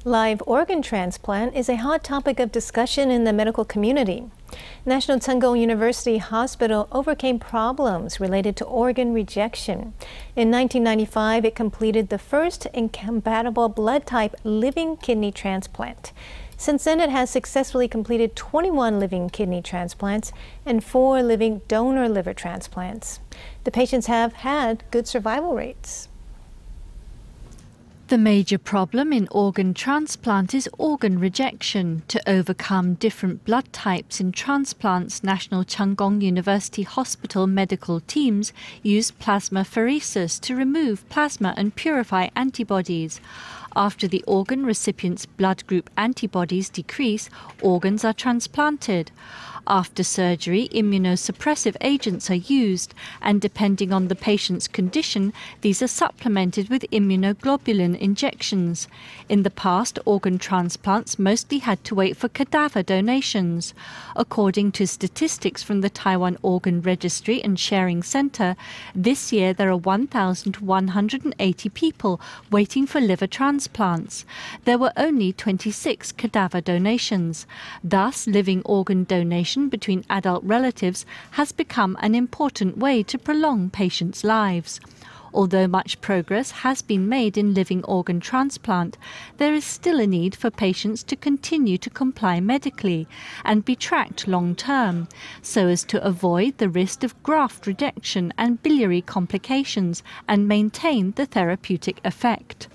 Live organ transplant is a hot topic of discussion in the medical community. National Cheng Kung University Hospital overcame problems related to organ rejection. In 1995, it completed the first incompatible blood type living kidney transplant. Since then, it has successfully completed 21 living kidney transplants and 4 living donor liver transplants. The patients have had good survival rates. The major problem in organ transplant is organ rejection. To overcome different blood types in transplants, National Cheng Kung University Hospital medical teams use plasmapheresis to remove plasma and purify antibodies. After the organ recipient's blood group antibodies decrease, organs are transplanted. After surgery, immunosuppressive agents are used, and depending on the patient's condition, these are supplemented with immunoglobulin injections. In the past, organ transplants mostly had to wait for cadaver donations. According to statistics from the Taiwan Organ Registry and Sharing Center, this year there are 1,180 people waiting for liver transplants. There were only 26 cadaver donations. Thus, living organ donation between adult relatives has become an important way to prolong patients' lives. Although much progress has been made in living organ transplant, there is still a need for patients to continue to comply medically and be tracked long-term, so as to avoid the risk of graft rejection and biliary complications and maintain the therapeutic effect.